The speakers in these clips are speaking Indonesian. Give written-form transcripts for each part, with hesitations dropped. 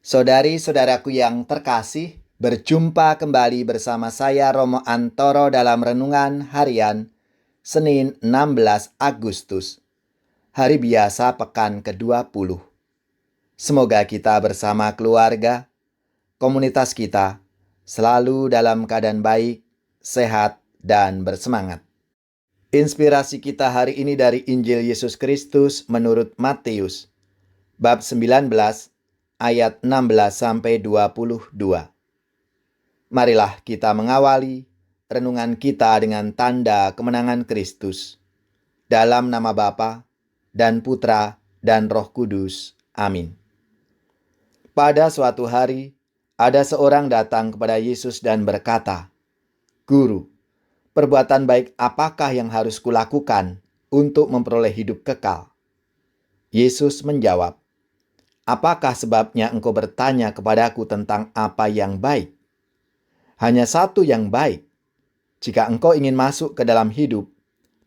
Saudari-saudaraku yang terkasih, berjumpa kembali bersama saya Romo Antoro dalam Renungan Harian Senin 16 Agustus, hari biasa pekan ke-20. Semoga kita bersama keluarga, komunitas kita, selalu dalam keadaan baik, sehat, dan bersemangat. Inspirasi kita hari ini dari Injil Yesus Kristus menurut Matius, bab 19, ayat 16-22. Marilah kita mengawali renungan kita dengan tanda kemenangan Kristus. Dalam nama Bapa dan Putra dan Roh Kudus. Amin. Pada suatu hari, ada seorang datang kepada Yesus dan berkata, "Guru, perbuatan baik apakah yang harus kulakukan untuk memperoleh hidup kekal?" Yesus menjawab, "Apakah sebabnya engkau bertanya kepadaku tentang apa yang baik? Hanya satu yang baik. Jika engkau ingin masuk ke dalam hidup,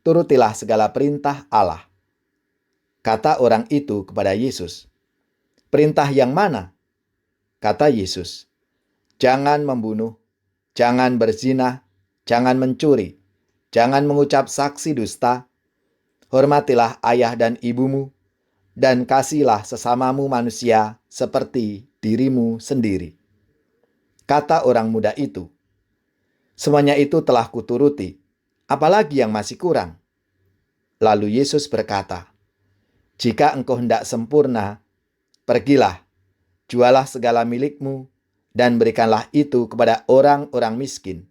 turutilah segala perintah Allah." Kata orang itu kepada Yesus, "Perintah yang mana?" Kata Yesus, "Jangan membunuh, jangan berzina, jangan mencuri, jangan mengucap saksi dusta, hormatilah ayah dan ibumu, dan kasihilah sesamamu manusia seperti dirimu sendiri." Kata orang muda itu, "Semuanya itu telah kuturuti, apalagi yang masih kurang?" Lalu Yesus berkata, "Jika engkau hendak sempurna, pergilah, jualah segala milikmu, dan berikanlah itu kepada orang-orang miskin.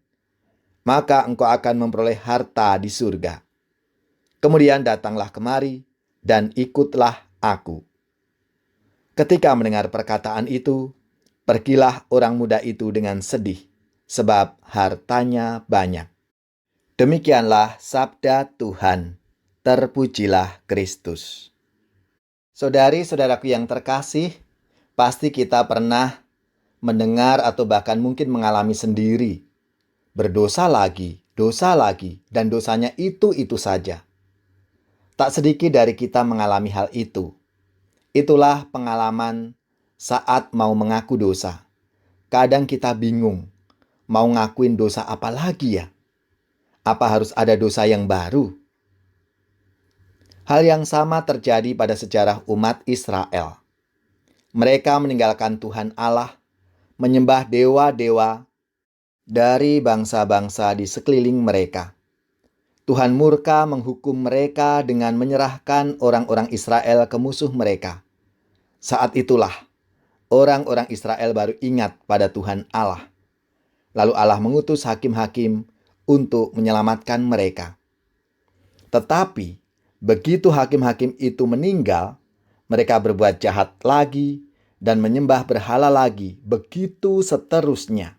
Maka engkau akan memperoleh harta di surga. Kemudian datanglah kemari, dan ikutlah aku." Ketika mendengar perkataan itu, pergilah orang muda itu dengan sedih, sebab hartanya banyak. Demikianlah sabda Tuhan. Terpujilah Kristus. Saudari-saudaraku yang terkasih, pasti kita pernah mendengar atau bahkan mungkin mengalami sendiri. Dosa lagi, dan dosanya itu saja. Tak sedikit dari kita mengalami hal itu. Itulah pengalaman saat mau mengaku dosa. Kadang kita bingung, mau ngakuin dosa apa lagi ya? Apa harus ada dosa yang baru? Hal yang sama terjadi pada sejarah umat Israel. Mereka meninggalkan Tuhan Allah, menyembah dewa-dewa dari bangsa-bangsa di sekeliling mereka. Tuhan murka menghukum mereka dengan menyerahkan orang-orang Israel ke musuh mereka. Saat itulah orang-orang Israel baru ingat pada Tuhan Allah. Lalu Allah mengutus hakim-hakim untuk menyelamatkan mereka. Tetapi begitu hakim-hakim itu meninggal, mereka berbuat jahat lagi dan menyembah berhala lagi, begitu seterusnya.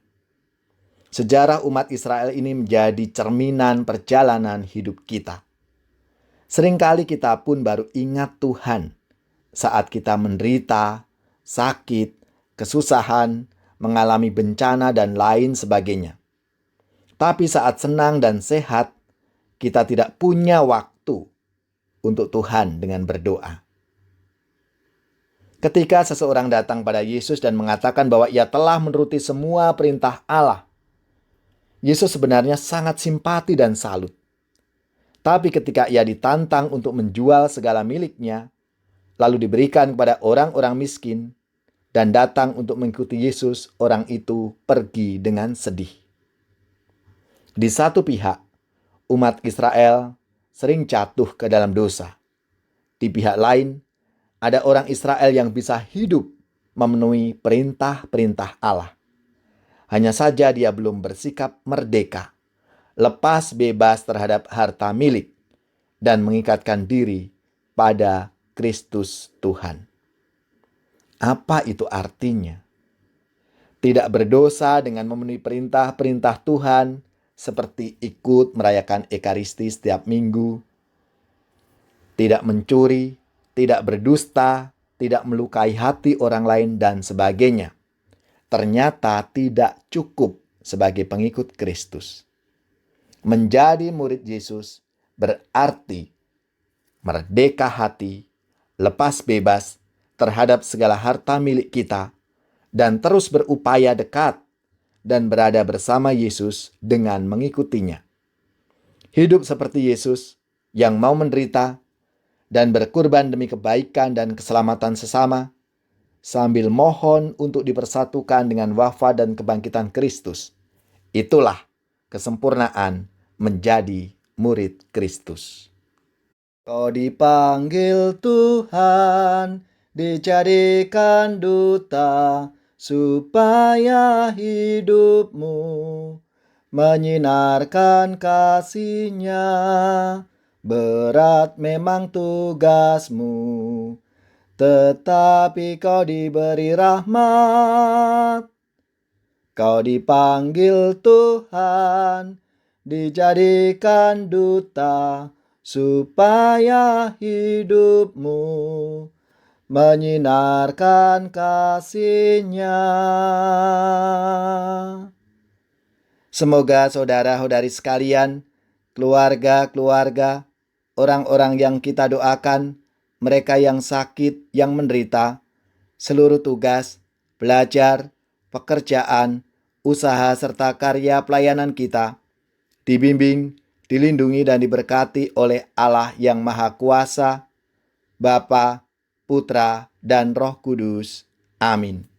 Sejarah umat Israel ini menjadi cerminan perjalanan hidup kita. Seringkali kita pun baru ingat Tuhan saat kita menderita, sakit, kesusahan, mengalami bencana, dan lain sebagainya. Tapi saat senang dan sehat, kita tidak punya waktu untuk Tuhan dengan berdoa. Ketika seseorang datang pada Yesus dan mengatakan bahwa ia telah menuruti semua perintah Allah, Yesus sebenarnya sangat simpati dan salut. Tapi ketika ia ditantang untuk menjual segala miliknya, lalu diberikan kepada orang-orang miskin, dan datang untuk mengikuti Yesus, orang itu pergi dengan sedih. Di satu pihak, umat Israel sering jatuh ke dalam dosa. Di pihak lain, ada orang Israel yang bisa hidup memenuhi perintah-perintah Allah. Hanya saja dia belum bersikap merdeka, lepas bebas terhadap harta milik, dan mengikatkan diri pada Kristus Tuhan. Apa itu artinya? Tidak berdosa dengan memenuhi perintah-perintah Tuhan, seperti ikut merayakan Ekaristi setiap minggu, tidak mencuri, tidak berdusta, tidak melukai hati orang lain, dan sebagainya. Ternyata tidak cukup sebagai pengikut Kristus. Menjadi murid Yesus berarti merdeka hati, lepas bebas terhadap segala harta milik kita, dan terus berupaya dekat dan berada bersama Yesus dengan mengikutinya. Hidup seperti Yesus yang mau menderita dan berkorban demi kebaikan dan keselamatan sesama, sambil mohon untuk dipersatukan dengan wafat dan kebangkitan Kristus. Itulah kesempurnaan menjadi murid Kristus. Kau dipanggil Tuhan, dijadikan duta, supaya hidupmu menyinarkan kasih-Nya. Berat memang tugasmu, tetapi kau diberi rahmat. Kau dipanggil Tuhan, dijadikan duta, supaya hidupmu menyinarkan kasih-Nya. Semoga saudara-saudari sekalian, keluarga-keluarga, orang-orang yang kita doakan, mereka yang sakit, yang menderita, seluruh tugas, belajar, pekerjaan, usaha serta karya pelayanan kita dibimbing, dilindungi dan diberkati oleh Allah yang Maha Kuasa, Bapa, Putra, dan Roh Kudus. Amin.